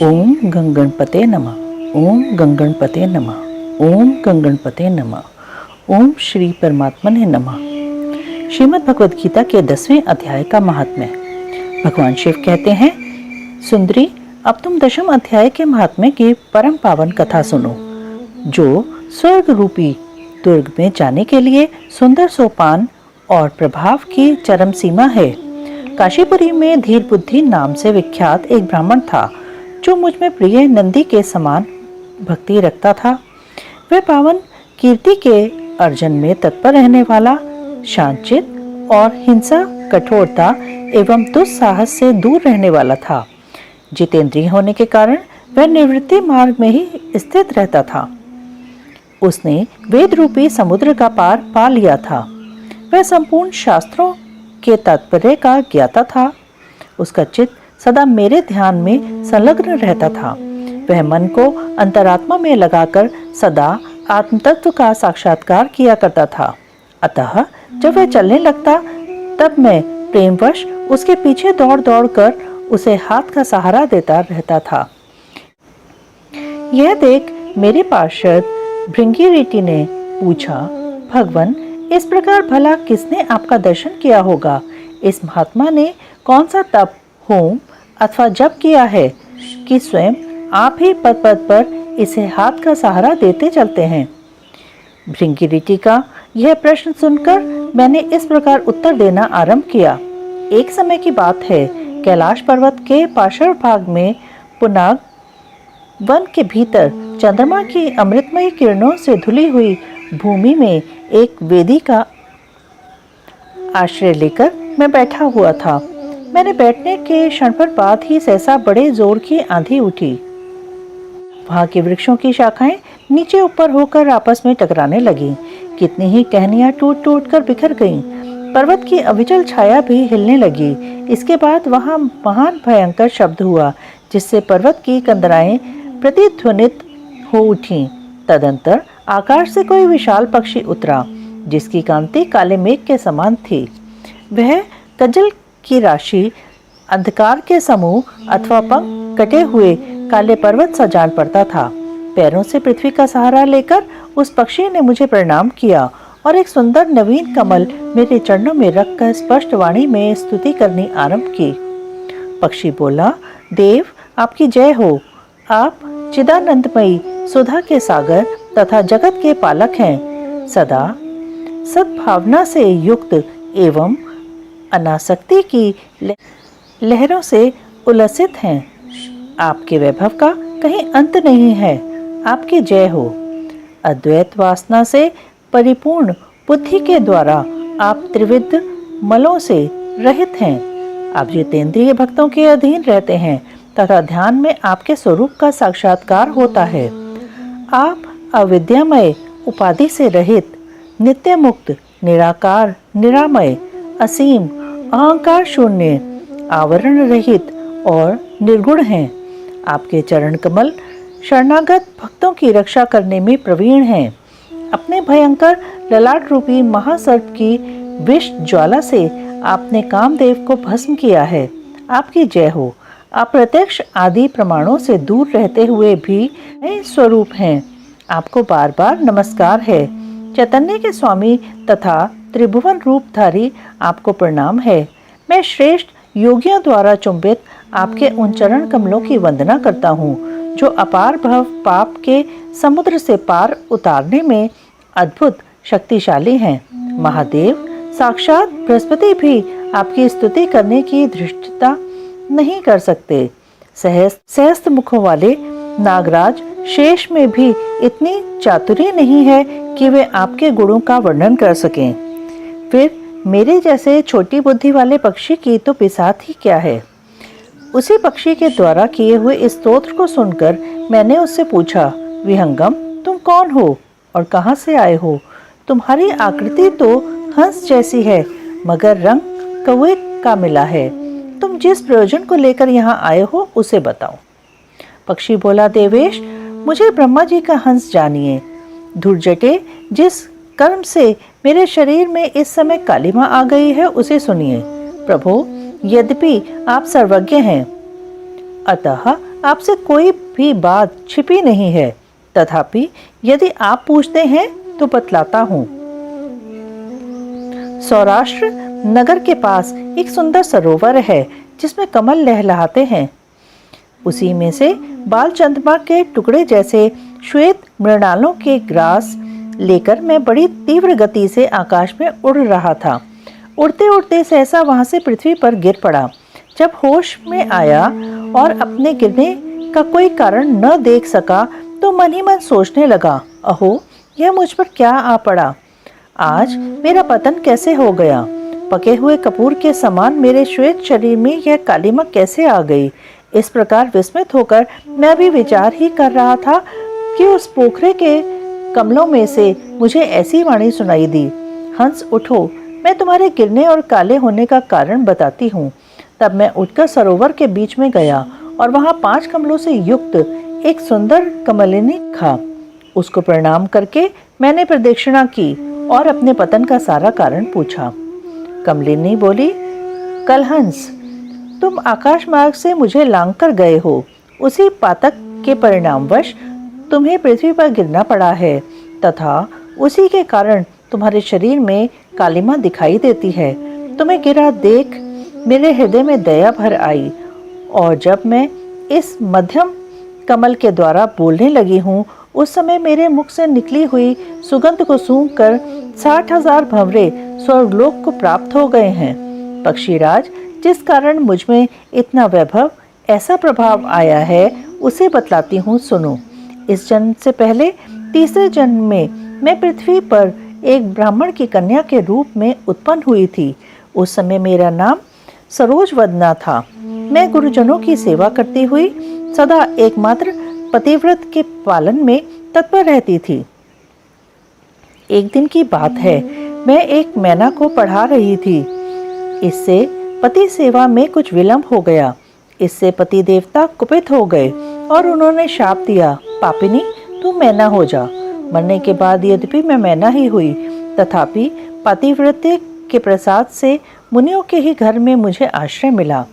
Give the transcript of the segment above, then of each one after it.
ओम गंगणपते नमः। ओम गंगणपते नमः। ओम गंगणपते नमः। ओम श्री परमात्मने नमः। श्रीमद् भगवद गीता के 10वें अध्याय का महात्म्य। भगवान शिव कहते हैं, सुंदरी, अब तुम 10वें अध्याय के महात्म्य की परम पावन कथा सुनो, जो स्वर्ग रूपी दुर्ग में जाने के लिए सुंदर सोपान और प्रभाव की चरम सीमा है। काशीपुरी में धीर बुद्धि नाम से विख्यात एक ब्राह्मण था, जो मुझ में प्रिय नंदी के समान भक्ति रखता था। वह पावन कीर्ति के अर्जन में तत्पर रहने वाला, शांतचित्त और हिंसा, कठोरता एवं दुस्साहस से दूर रहने वाला था। जितेंद्रिय होने के कारण वह निवृत्ति मार्ग में ही स्थित रहता था। उसने वेद रूपी समुद्र का पार पा लिया था। वह संपूर्ण शास्त्रों के तात्पर्य का ज्ञाता था। उसका चित्त सदा मेरे ध्यान में संलग्न रहता था। वह मन को अंतरात्मा में लगाकर सदा आत्मतत्व का साक्षात्कार किया करता था। अतः जब वह चलने लगता, तब मैं प्रेमवश उसके पीछे दौड़ दौड़ कर उसे हाथ का सहारा देता रहता था। यह देख मेरे पार्षद भृंगीरीति ने पूछा, भगवन, इस प्रकार भला किसने आपका दर्शन किया होगा? इस महात्मा ने कौन सा तप, होम अथवा जप किया है कि स्वयं आप ही पद पद पर इसे हाथ का सहारा देते चलते हैं? भृंगीरीति का यह प्रश्न सुनकर मैंने इस प्रकार उत्तर देना आरंभ किया। एक समय की बात है, कैलाश पर्वत के पार्श्व भाग में पुनाग वन के भीतर चंद्रमा की अमृतमय किरणों से धुली हुई भूमि में एक वेदी का आश्रय लेकर मैं बैठा हुआ था। मैंने बैठने के क्षण पर बाद ही सहसा बड़े जोर की आंधी उठी। वहां के वृक्षों की शाखाएं नीचे ऊपर होकर आपस में टकराने लगी। कितनी ही टहनियां टूट टूट कर बिखर गईं। पर्वत की अविचल छाया भी हिलने लगी। इसके बाद वहां महान भयंकर शब्द हुआ, जिससे पर्वत की कंदराएं प्रतिध्वनित हो उठी। तदंतर आकाश से कोई विशाल पक्षी उतरा, जिसकी कांति काले मेघ के समान थी। वह कजल की राशि, अंधकार के समूह अथवा पंख कटे हुए काले पर्वत सा जान पड़ता था। पैरों से पृथ्वी का सहारा लेकर उस पक्षी ने मुझे प्रणाम किया और एक सुंदर नवीन कमल मेरे चरणों में रखकर स्पष्ट वाणी में स्तुति करनी आरंभ की। पक्षी बोला, देव, आपकी जय हो। आप चिदानंदमयी, सुधा के सागर तथा जगत के पालक हैं। सदा सद्भावना से युक्त एवं अनासक्ति की लहरों से उल्लसित हैं। आपके वैभव का कहीं अंत नहीं है। आपकी जय हो। अद्वैत वासना से परिपूर्ण बुद्धि के द्वारा आप त्रिविध मलों से रहित हैं। आप जितेंद्रिय भक्तों के अधीन रहते हैं तथा ध्यान में आपके स्वरूप का साक्षात्कार होता है। आप अविद्यामय, उपाधि से रहित, नित्य मुक्त, निराकार, निरामय, असीम, अहंकार शून्य, आवरण रहित और निर्गुण हैं। आपके चरण कमल शरणागत भक्तों की रक्षा करने में प्रवीण हैं। अपने भयंकर ललाट रूपी महासर्प की विष ज्वाला से आपने कामदेव को भस्म किया है। आपकी जय हो। आप प्रत्यक्ष आदि प्रमाणों से दूर रहते हुए भी नए स्वरूप हैं। आपको बार बार नमस्कार है। चैतन्य के स्वामी तथा त्रिभुवन रूपधारी, आपको प्रणाम है। मैं श्रेष्ठ योगियों द्वारा चुंबित आपके उन चरण कमलों की वंदना करता हूँ, जो अपार भव पाप के समुद्र से पार उतारने में अद्भुत शक्तिशाली हैं। महादेव, साक्षात बृहस्पति भी आपकी स्तुति करने की धृष्टता नहीं कर सकते। सहस्त्र मुखों वाले नागराज शेष में भी इतनी चातुरी नहीं है कि वे आपके गुणों का वर्णन कर सकें। फिर मेरे जैसे छोटी बुद्धि वाले पक्षी की तो बिसात ही क्या है। उसी पक्षी के द्वारा किए हुए इस स्तोत्र को सुनकर मैंने उससे पूछा, विहंगम, तुम कौन हो और कहाँ से आए हो? तुम्हारी आकृति तो हंस जैसी है, मगर रंग कौवे का मिला है। तुम जिस प्रयोजन को लेकर यहाँ आए हो, उसे बताओ। पक्षी बोला, देवेश, मुझे ब्रह्मा जी का हंस जानिए। धूर्जटे, जिस कर्म से मेरे शरीर में इस समय कालिमा आ गई है, उसे सुनिए। प्रभो, यद्यपि आप सर्वज्ञ हैं, अतः आपसे कोई भी बात छिपी नहीं है, तथापि यदि आप पूछते हैं तो बतलाता हूँ। सौराष्ट्र नगर के पास एक सुंदर सरोवर है जिसमें कमल लहलहाते हैं। उसी में से बाल चंद्रमा के टुकड़े जैसे श्वेत मृणालों के ग्रास लेकर मैं बड़ी तीव्र गति से आकाश में उड़ रहा था। उड़ते उड़ते सहसा वहां से पृथ्वी पर गिर पड़ा। जब होश में आया और अपने गिरने का कोई कारण न देख सका तो मन ही मन सोचने लगा, अहो यह मुझ पर क्या आ पड़ा। आज मेरा पतन कैसे हो गया। पके हुए कपूर के समान मेरे श्वेत शरीर में यह कालीमक कैसे आ गई। इस प्रकार विस्मित होकर मैं भी विचार ही कर रहा था कि उस पोखरे के कमलों में से मुझे ऐसी वाणी सुनाई दी, हंस उठो, मैं तुम्हारे गिरने और काले होने का कारण बताती हूँ। तब मैं उठकर सरोवर के बीच में गया और वहाँ 5 कमलों से युक्त एक सुंदर कमलिनी था। उसको प्रणाम करके मैंने प्रदक्षिणा की और अपने पतन का सारा कारण पूछा। कमलिनी बोली, कलहंस, तुम आकाश मार्ग से मुझे लांग कर गए हो। उसी पातक के परिणामवश तुम्हें पृथ्वी पर गिरना पड़ा है तथा उसी के कारण तुम्हारे शरीर में कालिमा दिखाई देती है। तुम्हें गिरा देख मेरे हृदय में दया भर आई और जब मैं इस मध्यम कमल के द्वारा बोलने लगी हूँ उस समय मेरे मुख से निकली हुई सुगंध को सूंघकर 60,000 भंवरे स्वर्गलोक को प्राप्त हो गए हैं। पक्षीराज, जिस कारण मुझ में इतना वैभव, ऐसा प्रभाव आया है उसे बतलाती हूँ, सुनो। इस जन्म से पहले तीसरे जन्म में मैं पृथ्वी पर एक ब्राह्मण की कन्या के रूप में उत्पन्न हुई थी। उस समय मेरा नाम सरोजवदना था। मैं गुरुजनों की सेवा करती हुई सदा एकमात्र पतिव्रत के पालन में तत्पर रहती थी। एक दिन की बात है, मैं एक मैना को पढ़ा रही थी। इससे पति सेवा में कुछ विलंब हो गया। इससे पति देवता कुपित हो गए और उन्होंने शाप दिया, पापिनी तू मैना हो जा। मरने के बाद यद्यपि मैं मैना ही हुई, तथापि पतिव्रत्य के प्रसाद से मुनियों के ही घर में मुझे आश्रय मिला।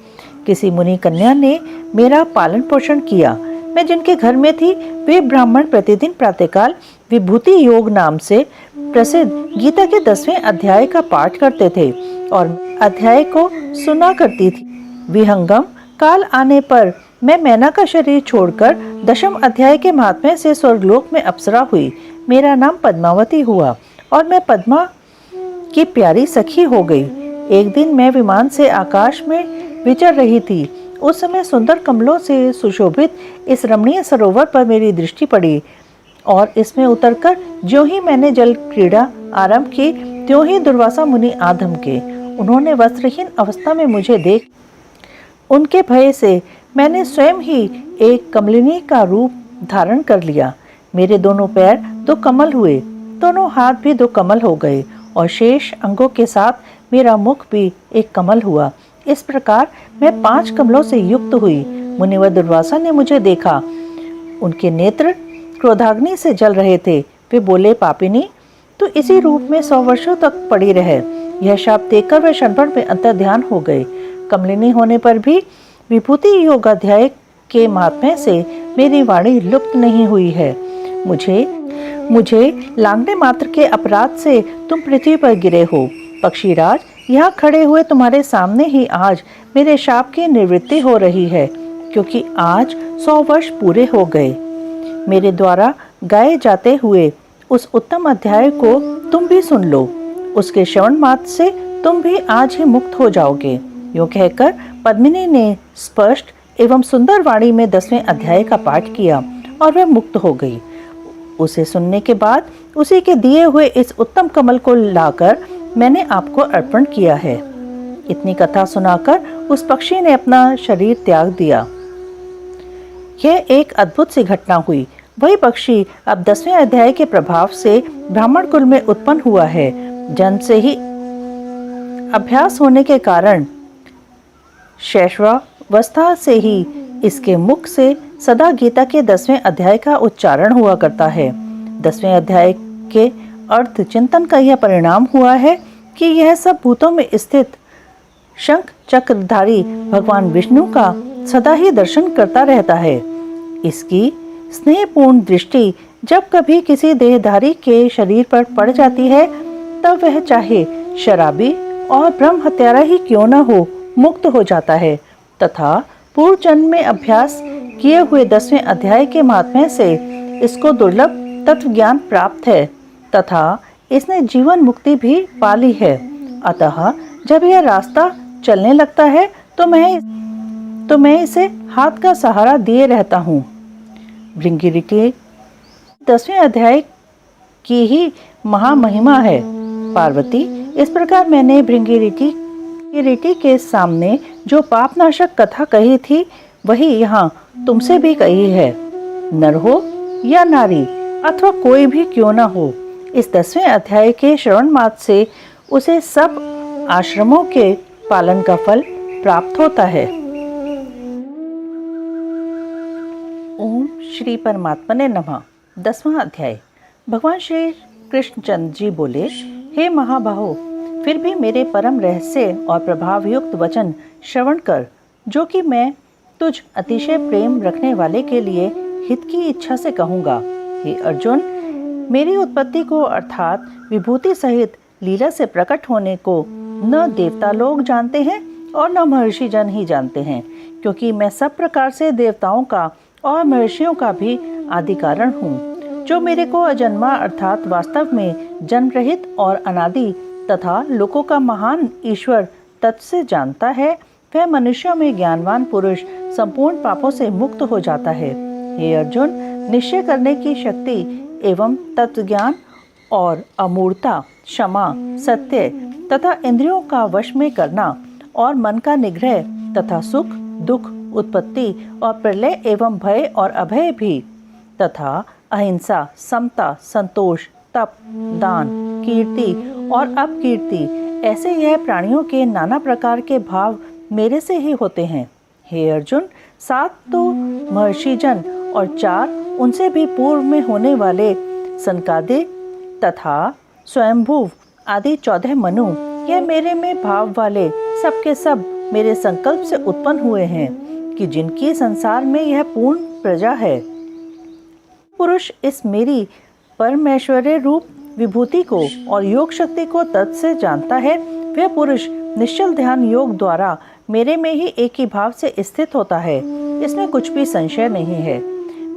किसी मुनि कन्या ने मेरा पालन पोषण किया। मैं जिनके घर में थी वे ब्राह्मण प्रतिदिन प्रातःकाल विभूति योग नाम से प्रसिद्ध गीता के 10वें अध्याय का पाठ करते थे और अध्याय को सुना करती थी। विहंगम काल आने पर मैं मैना का शरीर छोड़कर 10वें अध्याय के महात्म्य से स्वर्गलोक में अप्सरा हुई। मेरा नाम पद्मावती हुआ और मैं पद्मा की प्यारी सखी हो गई। एक दिन मैं विमान से आकाश में विचर रही थी। उस समय सुंदर कमलों से सुशोभित इस रमणीय सरोवर पर मेरी दृष्टि पड़ी और इसमें उतरकर ज्यों ही मैंने जल क्रीड़ा आरंभ की त्यों ही दुर्वासा मुनि आ धमके। उन्होंने वस्त्रहीन अवस्था में मुझे देख उनके भय से मैंने स्वयं ही एक कमलिनी का रूप धारण कर लिया। मेरे दोनों पैर 2 कमल हुए, दोनों हाथ भी 2 कमल हो गए और शेष अंगों के साथ मेरा मुख भी एक कमल हुआ। इस प्रकार मैं 5 कमलों से युक्त हुई। मुनिवर दुर्वासा ने मुझे देखा। उनके नेत्र क्रोधाग्नि से जल रहे थे। वे बोले, पापिनी तो इसी रूप में 100 वर्षों तक पड़ी रहे। यह शाप देकर वे क्षणभर में अंतर्ध्यान हो गए। कमलिनी होने पर भी विभूति योगाध्याय के महात्म्य से मेरी वाणी लुप्त नहीं हुई है। मुझे लांघने मात्र के अपराध से तुम पृथ्वी पर गिरे हो। पक्षीराज, यहाँ खड़े हुए तुम्हारे सामने ही आज मेरे शाप की निवृत्ति हो रही है, क्योंकि आज 100 वर्ष पूरे हो गए। मेरे द्वारा गाए जाते हुए उस उत्तम अध्याय को तुम भी सुन लो। उसके श्रवण मात्र से तुम भी आज ही मुक्त हो जाओगे। यूँ कहकर पद्मिनी ने स्पष्ट एवं सुंदर वाणी में 10वें अध्याय का पाठ किया और वह मुक्त हो गई। उसे सुनने के बाद उसी के दिए हुए इस उत्तम कमल को लाकर मैंने आपको अर्पण किया है। इतनी कथा सुनाकर उस पक्षी ने अपना शरीर त्याग दिया। यह एक अद्भुत सी घटना हुई। वही पक्षी अब 10वें अध्याय के प्रभाव से ब्राह्मण कुल में उत्पन्न हुआ है। जन्म से ही अभ्यास होने के कारण शैशवावस्था से ही इसके मुख से सदा गीता के 10वें अध्याय का उच्चारण हुआ करता है। 10वें अध्याय के अर्थ चिंतन का यह परिणाम हुआ है कि यह सब भूतों में स्थित शंख चक्रधारी भगवान विष्णु का सदा ही दर्शन करता रहता है। इसकी स्नेहपूर्ण दृष्टि जब कभी किसी देहधारी के शरीर पर पड़ जाती है, तब वह चाहे शराबी और ब्रह्म हत्यारा ही क्यों न हो, मुक्त हो जाता है तथा पूर्व जन्म में अभ्यास किए हुए 10वें अध्याय के महात्म्य से इसको दुर्लभ तत्व ज्ञान प्राप्त है तथा इसने जीवन मुक्ति भी पा ली है। अतः जब यह रास्ता चलने लगता है तो मैं इसे हाथ का सहारा दिए रहता हूँ। भृंगिरिटी 10वें अध्याय की ही महामहिमा है। पार्वती, इस प्रकार मैंने भृंगिरिटी के सामने जो पापनाशक कथा कही थी, वही यहाँ तुमसे भी कही है। नर हो या नारी अथवा कोई भी क्यों न हो, इस 10वें अध्याय के श्रवण मात्र से उसे सब आश्रमों के पालन का फल प्राप्त होता है। ओम श्री परमात्मने नमः। 10वां अध्याय। भगवान श्री कृष्णचंद्र जी बोले, हे महाबाहो, फिर भी मेरे परम रहस्य और प्रभाव युक्त वचन श्रवण कर, जो कि मैं तुझ अतिशय प्रेम रखने वाले के लिए हित की इच्छा से कहूँगा। हे अर्जुन, मेरी उत्पत्ति को अर्थात विभूति सहित लीला से प्रकट होने को न देवता लोग जानते हैं और न महर्षि जन ही जानते हैं, क्योंकि मैं सब प्रकार से देवताओं का और महर्षियों का भी आदि कारण हूँ। जो मेरे को अजन्मा अर्थात वास्तव में जन्म रहित और अनादि तथा लोकों का महान ईश्वर तत्व से जानता है, वह मनुष्यों में ज्ञानवान पुरुष संपूर्ण पापों से मुक्त हो जाता है। हे अर्जुन, निश्चय करने की शक्ति एवं तत्व ज्ञान और अमूर्तता, क्षमा, सत्य तथा इंद्रियों का वश में करना और मन का निग्रह तथा सुख दुख उत्पत्ति और प्रलय एवं भय और अभय भी तथा अहिंसा, समता, संतोष, तप, दान, कीर्ति और अपकीर्ति, ऐसे यह प्राणियों के नाना प्रकार के भाव मेरे से ही होते हैं। हे अर्जुन, 7 तो महर्षि जन और 4 उनसे भी पूर्व में होने वाले सनकादि तथा स्वयंभुव आदि 14 मनु, यह मेरे में भाव वाले सबके सब मेरे संकल्प से उत्पन्न हुए हैं कि जिनकी संसार में यह पूर्ण प्रजा है। पुरुष इस मेरी परमेश्वरीय रूप विभूति को और योग शक्ति को तत् से जानता है, वह पुरुष निश्चल ध्यान योग द्वारा मेरे में ही एक ही भाव से स्थित होता है। इसमें कुछ भी संशय नहीं है।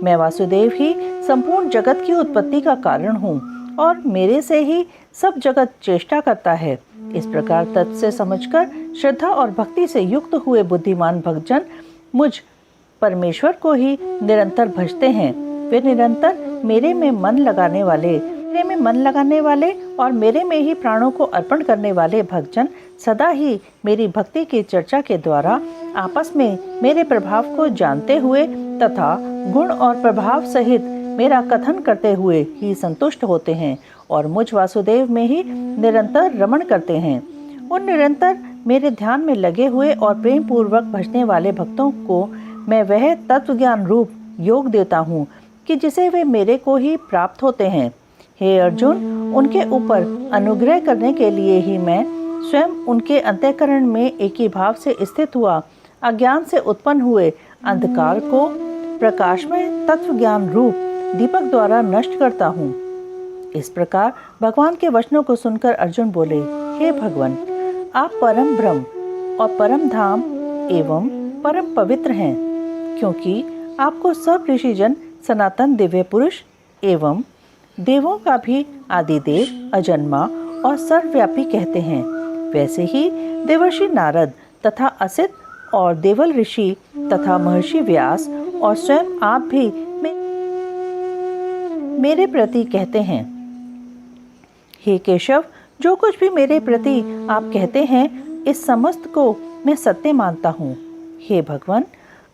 मैं वासुदेव ही संपूर्ण जगत की उत्पत्ति का कारण हूँ और मेरे से ही सब जगत चेष्टा करता है। इस प्रकार तत् से समझकर श्रद्धा और भक्ति से युक्त हुए बुद्धिमान भक्तजन मुझ परमेश्वर को ही निरंतर भजते हैं। वे निरंतर मेरे में मन लगाने वाले और मेरे में ही प्राणों को अर्पण करने वाले भक्तजन सदा ही मेरी भक्ति की चर्चा के द्वारा आपस में मेरे प्रभाव को जानते हुए तथा गुण और प्रभाव सहित मेरा कथन करते हुए ही संतुष्ट होते हैं और मुझ वासुदेव में ही निरंतर रमण करते हैं। उन निरंतर मेरे ध्यान में लगे हुए और प्रेम पूर्वक भजने वाले भक्तों को मैं वह तत्व ज्ञान रूप योग देता हूँ कि जिसे वे मेरे को ही प्राप्त होते हैं। हे अर्जुन, उनके ऊपर अनुग्रह करने के लिए ही मैं स्वयं उनके अंतःकरण में एक ही भाव से स्थित हुआ अज्ञान से उत्पन्न हुए अंधकार को प्रकाशमय तत्व ज्ञान रूप दीपक द्वारा नष्ट करता हूँ। इस प्रकार भगवान के वचनों को सुनकर अर्जुन बोले, हे भगवान, आप परम ब्रह्म और परम धाम एवं परम पवित्र हैं, क्योंकि आपको सब ऋषिजन सनातन दिव्य पुरुष एवं देवों का भी आदिदेव अजन्मा और सर्वव्यापी कहते हैं। वैसे ही देवर्षि नारद तथा असित और देवल ऋषि तथा महर्षि व्यास और स्वयं आप भी मेरे प्रति कहते हैं। हे केशव, जो कुछ भी मेरे प्रति आप कहते हैं, इस समस्त को मैं सत्य मानता हूँ। हे भगवान,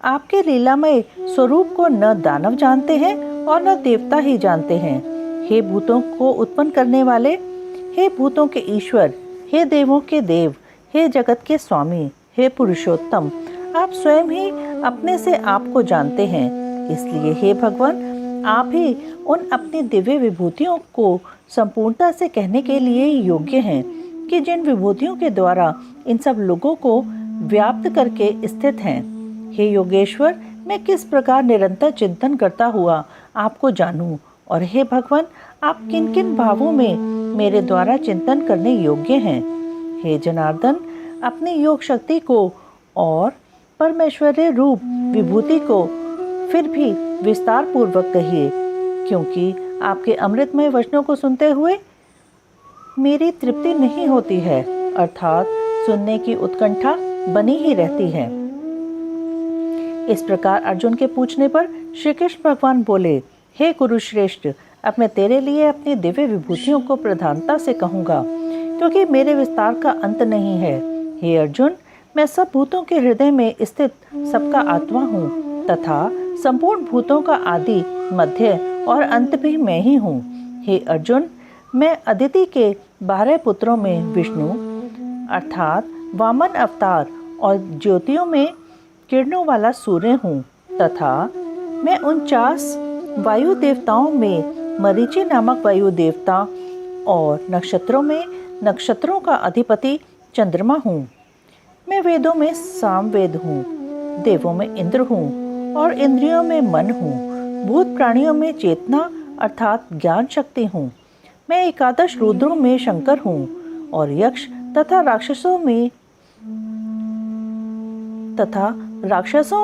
आपके लीलामय स्वरूप को न दानव जानते हैं और न देवता ही जानते हैं। हे भूतों को उत्पन्न करने वाले, हे भूतों के ईश्वर, हे देवों के देव, हे जगत के स्वामी, हे पुरुषोत्तम, आप स्वयं ही अपने से आप को जानते हैं। इसलिए हे भगवान, आप ही उन अपनी दिव्य विभूतियों को संपूर्णता से कहने के लिए योग्य हैं कि जिन विभूतियों के द्वारा इन सब लोगों को व्याप्त करके स्थित हैं। हे योगेश्वर, मैं किस प्रकार निरंतर चिंतन करता हुआ आपको जानूं, और हे भगवान, आप किन किन भावों में मेरे द्वारा चिंतन करने योग्य हैं। हे जनार्दन, अपनी योग शक्ति को और परमेश्वरीय रूप विभूति को फिर भी विस्तार पूर्वक कहिए, क्योंकि आपके अमृतमय वचनों को सुनते हुए मेरी तृप्ति नहीं होती है, अर्थात सुनने की उत्कंठा बनी ही रहती है। इस प्रकार अर्जुन के पूछने पर श्री कृष्ण भगवान बोले, हे कुरुश्रेष्ठ, अब मैं तेरे लिए अपनी दिव्य विभूतियों को प्रधानता से कहूँगा, क्योंकि मेरे विस्तार का अंत नहीं है। हे अर्जुन, मैं सब भूतों के हृदय में स्थित सबका आत्मा हूँ तथा संपूर्ण भूतों का आदि, मध्य और अंत भी मैं ही हूँ। हे अर्जुन, मैं अदिति के 12 पुत्रों में विष्णु अर्थात वामन अवतार और ज्योतियों में किरणों वाला सूर्य हूँ तथा मैं 49 वायु देवताओं में मरीचि नामक वायु देवता और नक्षत्रों में नक्षत्रों का अधिपति चंद्रमा हूँ। मैं वेदों में सामवेद हूँ, देवों में इंद्र हूँ और इंद्रियों में मन हूँ, भूत प्राणियों में चेतना अर्थात ज्ञान शक्ति हूँ। मैं एकादश रुद्रों में शंकर हूँ और यक्ष तथा राक्षसों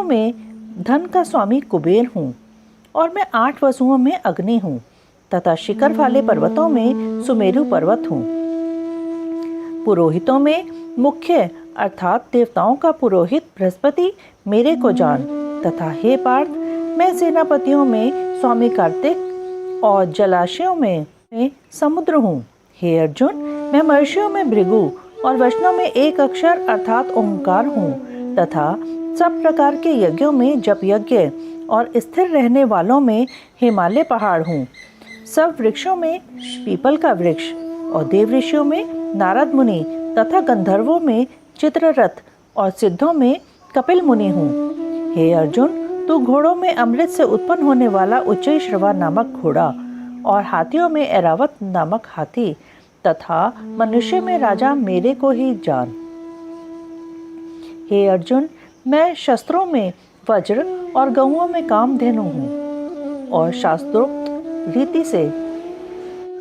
में धन का स्वामी कुबेर हूँ। और मैं 8 वसुओं में अग्नि हूँ तथा शिखर वाले पर्वतों में सुमेरु पर्वत हूँ। पुरोहितों में मुख्य अर्थात देवताओं का पुरोहित बृहस्पति मेरे को जान, तथा हे पार्थ, मैं सेनापतियों में स्वामी कार्तिक और जलाशयों में समुद्र हूँ। हे अर्जुन, मैं महर्षियों में भृगु और वचनों में एक अक्षर अर्थात ओंकार हूँ तथा सब प्रकार के यज्ञों में जप यज्ञ और स्थिर रहने वालों में हिमालय पहाड़ हूँ। सब वृक्षों में पीपल का वृक्ष और देव ऋषियों में नारद मुनि तथा गंधर्वों में चित्ररथ और सिद्धों में कपिल मुनि हूँ। हे अर्जुन, तू घोड़ों में अमृत से उत्पन्न होने वाला उच्चैःश्रवा नामक घोड़ा और हाथियों में ऐरावत नामक हाथी तथा मनुष्य में राजा मेरे को ही जान। हे अर्जुन, मैं शस्त्रों में वज्र और गौओं में कामधेनु हूँ और शास्त्रोक्त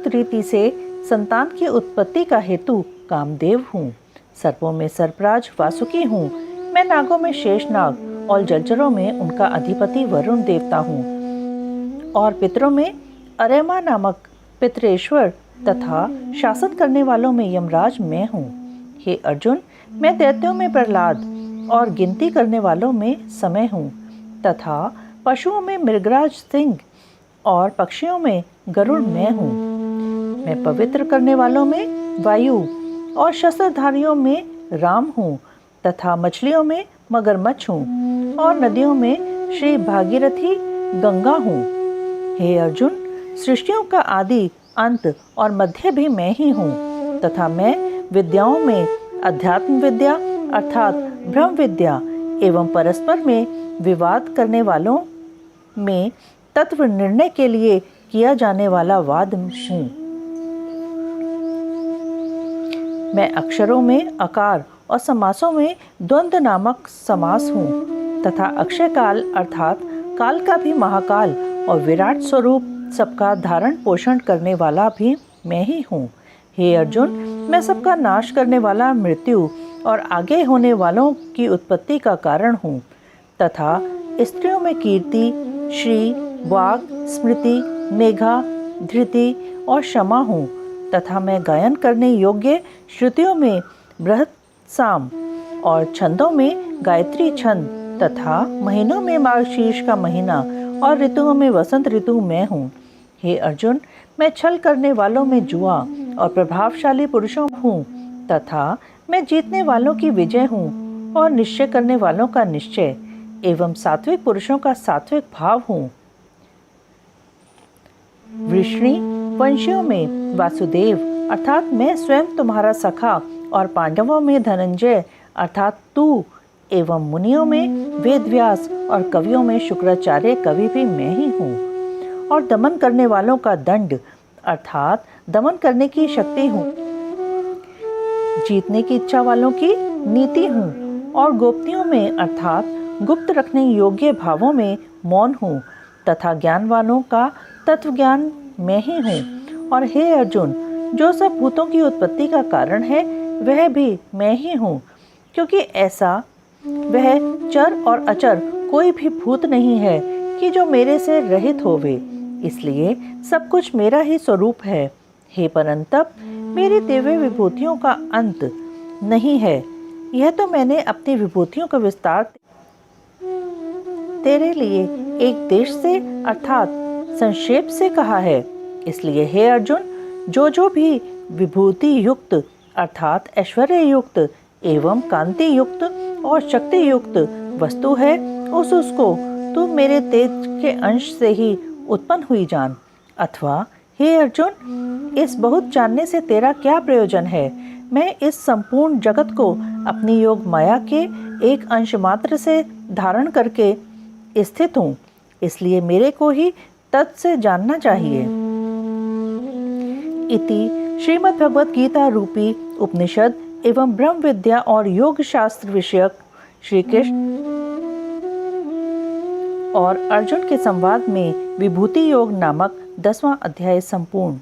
रीति से संतान की उत्पत्ति का हेतु कामदेव हूँ। सर्पों में सर्पराज वासुकी हूँ। मैं नागों में शेषनाग और जलचरों में उनका अधिपति वरुण देवता हूँ और पितरों में अरेमा नामक पितरेश्वर तथा शासन करने वालों में यमराज मैं हूँ। हे अर्जुन, मैं दैत्यों में प्रहलाद और गिनती करने वालों में समय हूँ तथा पशुओं में मृगराज सिंह और पक्षियों में गरुड़ मैं हूँ। मैं पवित्र करने वालों में वायु और शस्त्रधारियों में राम हूँ तथा मछलियों में मगरमच्छ हूँ और नदियों में श्री भागीरथी गंगा हूँ। हे अर्जुन, सृष्टियों का आदि, अंत और मध्य भी मैं ही हूँ तथा मैं विद्याओं में अध्यात्म विद्या अर्थात ब्रह्म विद्या एवं परस्पर में विवाद करने वालों में तत्व निर्णय के लिए किया जाने वाला वाद हूँ। मैं अक्षरों में अकार और समासों में द्वंद्व नामक समास हूँ तथा अक्षय काल अर्थात काल का भी महाकाल और विराट स्वरूप सबका धारण पोषण करने वाला भी मैं ही हूँ। हे अर्जुन, मैं सबका नाश करने वाला मृत्यु और आगे होने वालों की उत्पत्ति का कारण हूँ तथा स्त्रियों में कीर्ति, श्री, वाग, स्मृति, मेघा, धृति और क्षमा हूँ तथा मैं गायन करने योग्य श्रुतियों में बृहत साम और छंदों में गायत्री छंद तथा महीनों में मार्गशीर्ष का महीना और ऋतुओं में वसंत ऋतु मैं हूँ। हे अर्जुन, मैं छल करने वालों में जुआ और प्रभावशाली पुरुषों हूँ तथा मैं जीतने वालों की विजय हूँ और निश्चय करने वालों का निश्चय एवं सात्विक पुरुषों का सात्विक भाव हूँ। वृष्णि वंशियों में वासुदेव अर्थात मैं स्वयं तुम्हारा सखा और पांडवों में धनंजय अर्थात तू एवं मुनियों में वेदव्यास और कवियों में शुक्राचार्य कवि भी मैं ही हूँ और दमन करने वालों का दंड अर्थात दमन करने की शक्ति हूँ। जीतने की इच्छा वालों की नीति हूँ और गोपतियों में अर्थात गुप्त रखने योग्य भावों में मौन हूँ तथा ज्ञानवानों का तत्व ज्ञान मैं ही हूँ। और हे अर्जुन, जो सब भूतों की उत्पत्ति का कारण है वह भी मैं ही हूँ, क्योंकि ऐसा वह चर और अचर कोई भी भूत नहीं है कि जो मेरे से रहित होवे। इसलिए सब कुछ मेरा ही स्वरूप है। हे परंतप, मेरी दिव्य विभूतियों का अंत नहीं है। यह तो मैंने अपनी विभूतियों का विस्तार तेरे लिए एक देश से अर्थात संक्षेप से कहा है। इसलिए हे अर्जुन, जो भी विभूति युक्त अर्थात ऐश्वर्य युक्त एवं कांति युक्त और शक्ति युक्त वस्तु है, उसको तू मेरे तेज के अंश से ही उत्पन्न हुई जान। अथवा हे अर्जुन, इस बहुत जानने से तेरा क्या प्रयोजन है? मैं इस संपूर्ण जगत को अपनी योग माया के एक अंश मात्र से धारण करके स्थित हूँ, इसलिए मेरे को ही तत् से जानना चाहिए। इति श्रीमद् भगवत गीता रूपी उपनिषद एवं ब्रह्म विद्या और योग शास्त्र विषयक श्री कृष्ण और अर्जुन के संवाद में विभूति योग नामक 10वां अध्याय संपूर्ण।